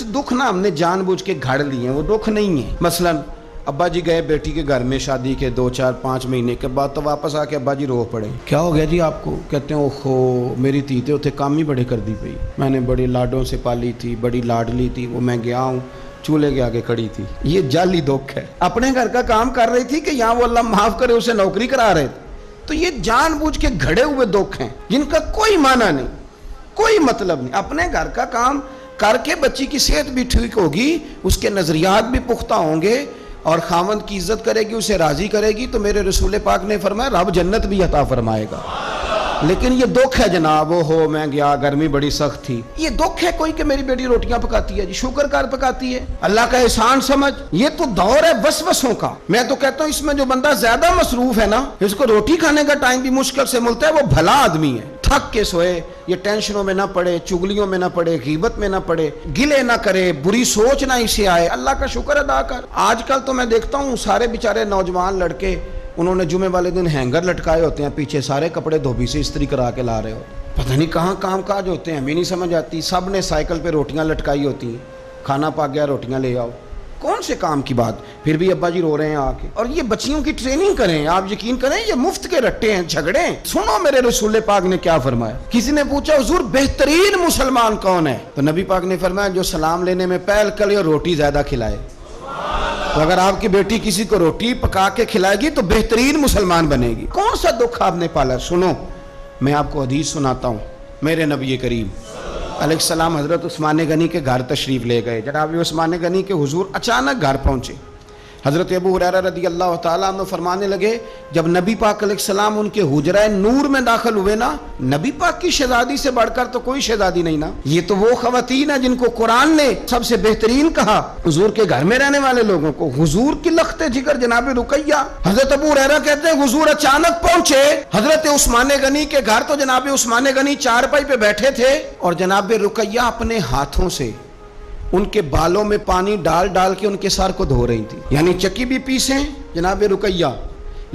कुछ दुख ना हमने जानबूझ के घड़ लिए, वो दुख नहीं है। मसलन अब्बा जी गए बेटी के घर में शादी के 2 4 5 महीने के बाद, तो वापस आके अब्बा जी रो पड़े। क्या हो गया जी आपको? कहते हैं ओहो मेरी धी तो उथे काम ही बड़े कर दी पई, मैंने बड़े लाडों से पाली थी, बड़ी लाडली थी, वो मैं गया हूँ चूल्हे के आगे खड़ी थी। ये जाली दुख है। अपने घर का काम कर रही थी कि यहाँ वो अल्लाह माफ करे उसे नौकरी करा रहे थे। तो ये जानबूझ के घड़े हुए दुख हैं जिनका कोई माना नहीं, कोई मतलब नहीं। अपने घर का काम करके बच्ची की सेहत भी ठीक होगी, उसके नजरियात भी पुख्ता होंगे और खामद की इज्जत करेगी, उसे राजी करेगी, तो मेरे रसूल पाक ने फरमाया रब जन्नत भी अता फरमाएगा। लेकिन ये दुख है जनाब, हो मैं गया गर्मी बड़ी सख्त थी, ये दुख है कोई कि मेरी बेटी रोटियां पकाती है जी, शुक्र कर पकाती है, अल्लाह का एहसान समझ। ये तो दौर है वसवसों का। मैं तो कहता हूँ इसमें जो बंदा ज्यादा मसरूफ है ना, इसको रोटी खाने का टाइम भी मुश्किल से मिलता है, वो भला आदमी है। थक के सोए, ये टेंशनों में ना पड़े, चुगलियों में ना पड़े, गीबत में ना पड़े, गिले ना करे, बुरी सोच ना इसे आए, अल्लाह का शुक्र अदा कर। आजकल तो मैं देखता हूँ सारे बेचारे नौजवान लड़के, उन्होंने जुमे वाले दिन हैंगर लटकाए होते हैं, पीछे सारे कपड़े धोबी से इस्त्री करा के ला रहे होते, पता नहीं कहाँ काम काज होते हैं, हमें नहीं समझ आती। सब ने साइकिल पे रोटियां लटकाई होती हैं, खाना पक गया रोटियां ले आओ, कौन से काम की बात। फिर भी अब्बा जी रो रहे हैं आके। और ये बच्चियों की ट्रेनिंग करें, आप यकीन करें ये मुफ्त के रट्टे हैं, झगड़े। सुनो मेरे रसूल पाक ने क्या फरमाया। किसी ने पूछा हुजूर बेहतरीन मुसलमान कौन है? तो नबी पाक ने फरमाया जो सलाम लेने में पहल करे और रोटी ज्यादा खिलाए। तो अगर आपकी बेटी किसी को रोटी पका के खिलाएगी तो बेहतरीन मुसलमान बनेगी। कौन सा दुख आपने पाला? सुनो मैं आपको हदीस सुनाता हूँ। मेरे नबी करीम अलैहिस्सलाम हजरत उस्मान गनी के घर तशरीफ ले गए। जनाब उस्मान गनी के हुजूर अचानक घर पहुंचे। हजरत अबू हुरैरा रदी अल्लाह तआला अन्हु फरमाने लगे जब नबी पाक अलैहिस्सलाम उनके हुजरा नूर में दाखिल हुए ना, नबी पाक की शहजादी से बढ़कर तो कोई शहजादी नहीं ना। ये तो वो खवातीन है जिनको कुरान ने सबसे बेहतरीन कहा हुजूर के घर में रहने वाले लोगों को। हुजूर की लख्ते जिगर जनाब रुकैया। हजरत अबू हुरैरा कहते हैं हुजूर अचानक पहुंचे हजरत उस्मान गनी के घर, तो जनाब उस्मान गनी चारपाई पे बैठे थे और जनाब रुकैया अपने हाथों से उनके बालों में पानी डाल डाल के उनके सर को धो रही थी। यानी चक्की भी पीसें जनाब रुकैया,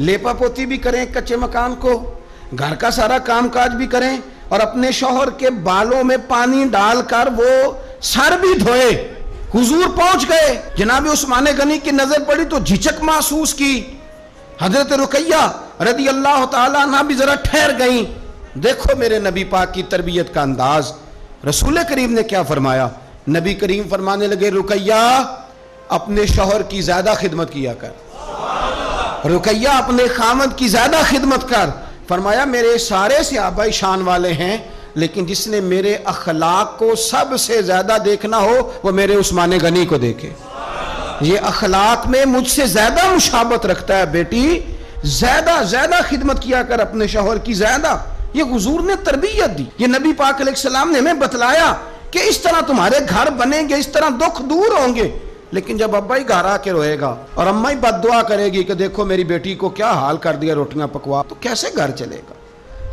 लेपा पोती भी करें कच्चे मकान को, घर का सारा कामकाज भी करें और अपने शौहर के बालों में पानी डालकर वो सर भी धोए। हुजूर पहुंच गए, जनाब उस्मान गनी की नजर पड़ी तो झिझक महसूस की। हजरत रुकैया रदी अल्लाह तआला अन्हा भी जरा ठहर गई। देखो मेरे नबी पाक की तरबियत का अंदाज। रसूल करीम ने क्या फरमाया? नबी करीम फरमाने लगे रुकैया अपने शौहर की ज्यादा खिदमत किया कर, रुकैया अपने खामद की ज्यादा खिदमत कर। फरमाया मेरे सारे सहाबा शान वाले हैं, लेकिन जिसने मेरे अखलाक को सबसे ज्यादा देखना हो वो मेरे उस्मान गनी को देखे। ये अखलाक में मुझसे ज्यादा मुशाबत रखता है, बेटी ज्यादा ज्यादा खिदमत किया कर अपने शौहर की ज्यादा। ये हुजूर ने तरबियत दी, ये नबी पाक अलैहिस्सलाम ने हमें बतलाया कि इस तरह तुम्हारे घर बनेंगे, इस तरह दुख दूर होंगे। लेकिन जब अब्बा ही घर आके रोएगा और अम्मा ही बद्दुआ करेगी कि देखो मेरी बेटी को क्या हाल कर दिया रोटियां पकवा, तो कैसे घर चलेगा?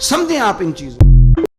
समझें आप इन चीजों।